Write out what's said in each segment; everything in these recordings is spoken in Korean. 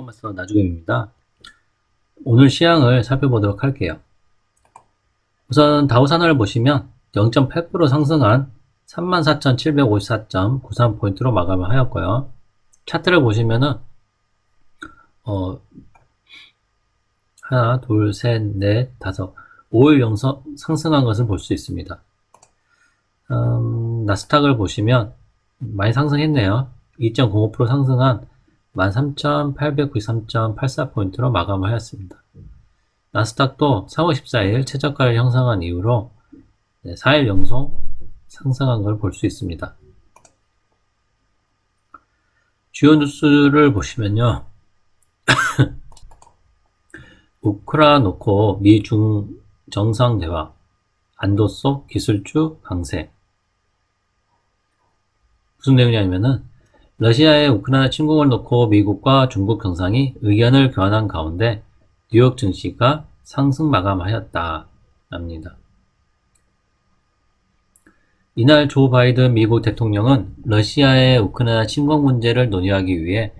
마스터 나주겸입니다. 오늘 시황을 살펴보도록 할게요. 우선 다우산하를 보시면 0.8% 상승한 34,754.93포인트로 마감을 하였고요. 차트를 보시면은 하나, 둘, 셋, 넷, 다섯, 5일 연속 상승한 것을 볼 수 있습니다. 나스닥을 보시면 많이 상승했네요. 2.05% 상승한 13,893.84포인트로 마감을 하였습니다. 나스닥도 3월 14일 최저가를 형성한 이후로 4일 연속 상승한 걸 볼 수 있습니다. 주요 뉴스를 보시면요. 우크라 놓고 미중 정상대화, 안도 속 기술주 강세. 무슨 내용이냐면은 러시아의 우크라이나 침공을 놓고 미국과 중국 정상이 의견을 교환한 가운데 뉴욕 증시가 상승 마감하였다. 랍니다. 이날 조 바이든 미국 대통령은 러시아의 우크라이나 침공 문제를 논의하기 위해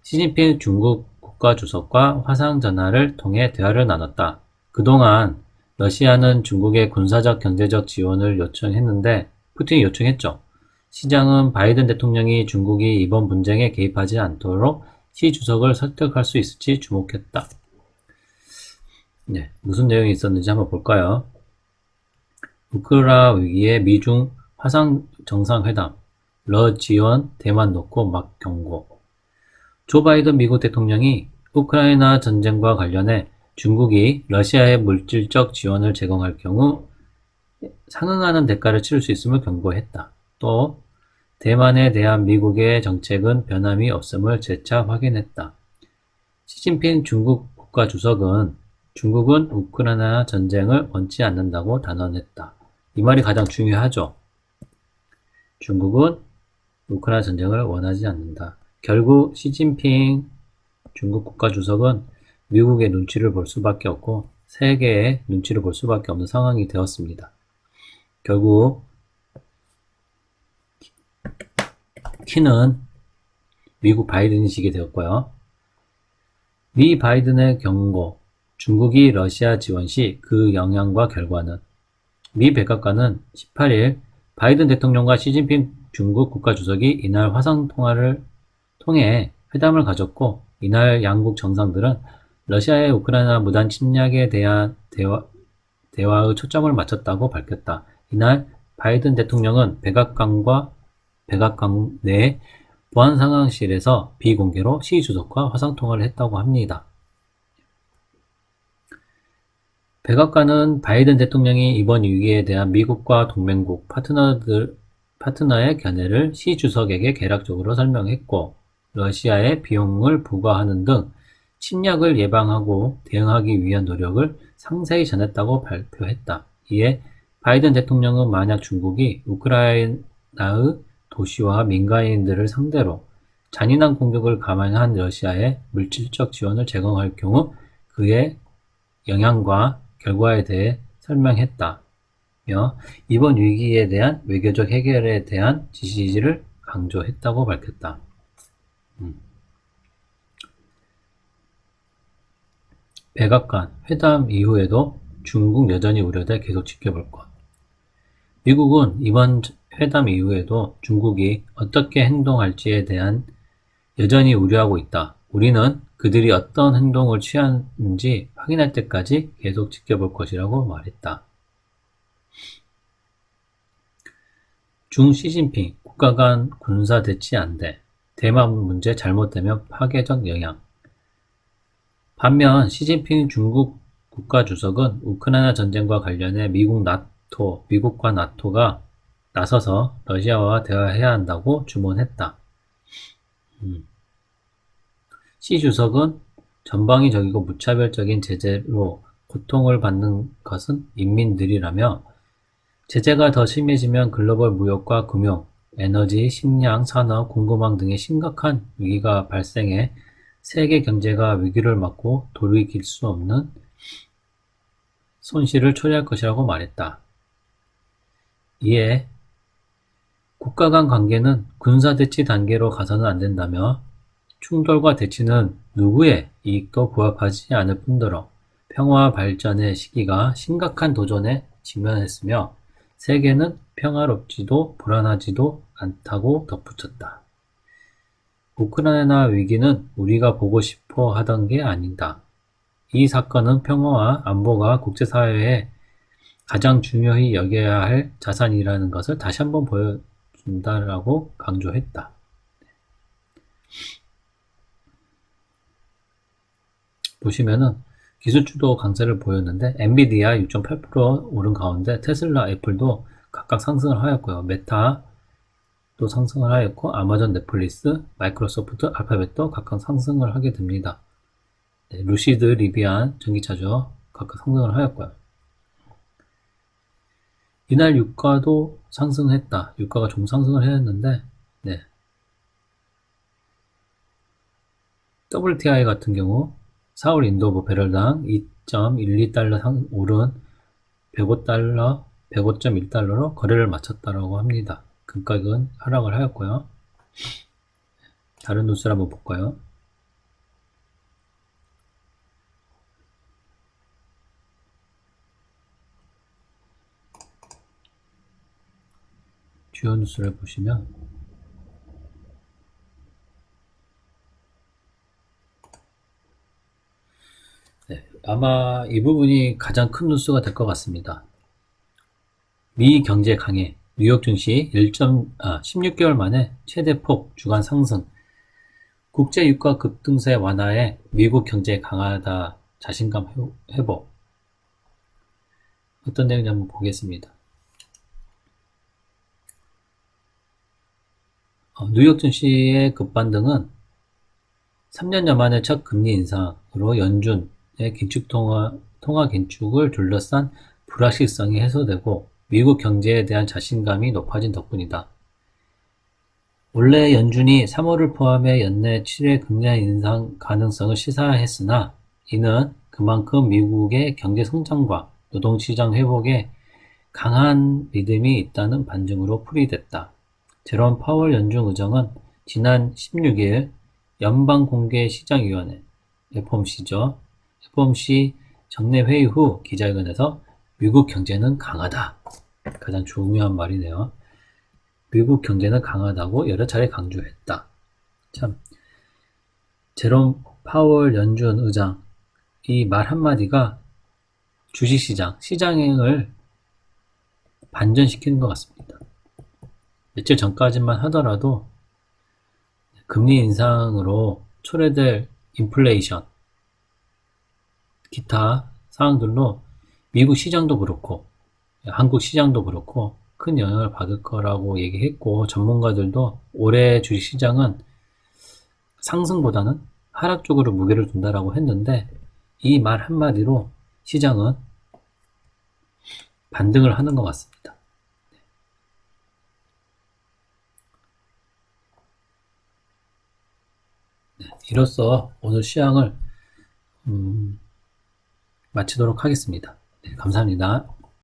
시진핑 중국 국가주석과 화상전화를 통해 대화를 나눴다. 그동안 러시아는 중국의 군사적 경제적 지원을 요청했는데 푸틴이 요청했죠. 시장은 바이든 대통령이 중국이 이번 분쟁에 개입하지 않도록 시 주석을 설득할 수 있을지 주목했다. 무슨 내용이 있었는지 한번 볼까요? 우크라 위기에 미중 화상 정상회담, 러 지원 대만 놓고 막 경고. 조 바이든 미국 대통령이 우크라이나 전쟁과 관련해 중국이 러시아에 물질적 지원을 제공할 경우 상응하는 대가를 치를 수 있음을 경고했다. 또 대만에 대한 미국의 정책은 변함이 없음을 재차 확인했다. 시진핑 중국 국가주석은 중국은 우크라이나 전쟁을 원치 않는다고 단언했다. 이 말이 가장 중요하죠. 중국은 우크라이나 전쟁을 원하지 않는다. 결국 시진핑 중국 국가주석은 미국의 눈치를 볼 수밖에 없고 세계의 눈치를 볼 수밖에 없는 상황이 되었습니다. 결국 키는 미국 바이든이 지게 되었고요. 미 바이든의 경고, 중국이 러시아 지원 시 그 영향과 결과는. 미 백악관은 18일 바이든 대통령과 시진핑 중국 국가주석이 이날 화상통화를 통해 회담을 가졌고, 이날 양국 정상들은 러시아의 우크라이나 무단 침략에 대한 대화의 초점을 맞췄다고 밝혔다. 이날 바이든 대통령은 백악관 내 보안상황실에서 비공개로 시 주석과 화상통화를 했다고 합니다. 백악관은 바이든 대통령이 이번 위기에 대한 미국과 동맹국 파트너의 견해를 시 주석에게 개략적으로 설명했고, 러시아에 비용을 부과하는 등 침략을 예방하고 대응하기 위한 노력을 상세히 전했다고 발표했다. 이에 바이든 대통령은 만약 중국이 우크라이나의 도시와 민간인들을 상대로 잔인한 공격을 감행한 러시아에 물질적 지원을 제공할 경우 그의 영향과 결과에 대해 설명했다며 이번 위기에 대한 외교적 해결에 대한 지지를 강조했다고 밝혔다. 백악관 회담 이후에도 중국 여전히 우려돼 계속 지켜볼 것. 미국은 이번 회담 이후에도 중국이 어떻게 행동할지에 대한 여전히 우려하고 있다. 우리는 그들이 어떤 행동을 취하는지 확인할 때까지 계속 지켜볼 것이라고 말했다. 중 시진핑 국가 간 군사 대치 안돼. 대만 문제 잘못되면 파괴적 영향. 반면 시진핑 중국 국가주석은 우크라이나 전쟁과 관련해 미국과 나토가 나서서 러시아와 대화해야 한다고 주문했다. 시 주석은 전방위적이고 무차별적인 제재로 고통을 받는 것은 인민들이라며 제재가 더 심해지면 글로벌 무역과 금융, 에너지, 식량, 산업, 공급망 등의 심각한 위기가 발생해 세계 경제가 위기를 맞고 돌이킬 수 없는 손실을 초래할 것이라고 말했다. 이에 국가 간 관계는 군사대치 단계로 가서는 안 된다며 충돌과 대치는 누구의 이익도 부합하지 않을 뿐더러 평화 발전의 시기가 심각한 도전에 직면했으며 세계는 평화롭지도 불안하지도 않다고 덧붙였다. 우크라이나 위기는 우리가 보고 싶어 하던 게 아니다. 이 사건은 평화와 안보가 국제사회에 가장 중요히 여겨야 할 자산이라는 것을 다시 한번 보여준다라고 강조했다. 보시면은 기술주도 강세를 보였는데 엔비디아 6.8% 오른 가운데 테슬라, 애플도 각각 상승을 하였고요. 메타도 상승을 하였고 아마존, 넷플릭스, 마이크로소프트, 알파벳도 각각 상승을 하게 됩니다. 네, 루시드, 리비안, 전기차죠. 각각 상승을 하였고요. 이날 유가도 상승했다. 유가가 좀 상승을 했는데 네. WTI 같은 경우 4월 인도브 배럴당 2.12달러 오른 105달러, 105.1달러로 거래를 마쳤다라고 합니다. 금가격은 하락을 하였고요. 다른 뉴스를 한번 볼까요? 주요 뉴스를 보시면 네, 아마 이 부분이 가장 큰 뉴스가 될 것 같습니다. 미 경제 강해, 뉴욕 증시 16개월 만에 최대폭 주간 상승, 국제 유가 급등세 완화에 미국 경제 강하다 자신감 회복. 어떤 내용인지 한번 보겠습니다. 뉴욕 증시의 급반등은 3년여 만에 첫 금리 인상으로 연준의 통화 긴축을 둘러싼 불확실성이 해소되고 미국 경제에 대한 자신감이 높아진 덕분이다. 원래 연준이 3월을 포함해 연내 7회 금리 인상 가능성을 시사했으나 이는 그만큼 미국의 경제 성장과 노동시장 회복에 강한 믿음이 있다는 반증으로 풀이됐다. 제롬 파월 연준 의장은 지난 16일 연방공개시장위원회 FOMC죠. FOMC 정례 회의 후 기자회견에서 미국 경제는 강하다. 가장 중요한 말이네요. 미국 경제는 강하다고 여러 차례 강조했다. 참, 제롬 파월 연준 의장 이 말 한마디가 주식시장, 시장을 반전시키는 것 같습니다. 며칠 전까지만 하더라도 금리 인상으로 초래될 인플레이션, 기타 사항들로 미국 시장도 그렇고 한국 시장도 그렇고 큰 영향을 받을 거라고 얘기했고 전문가들도 올해 주식시장은 상승보다는 하락 쪽으로 무게를 둔다라고 했는데 이 말 한마디로 시장은 반등을 하는 것 같습니다. 네, 이로써 오늘 시황을 마치도록 하겠습니다. 네, 감사합니다.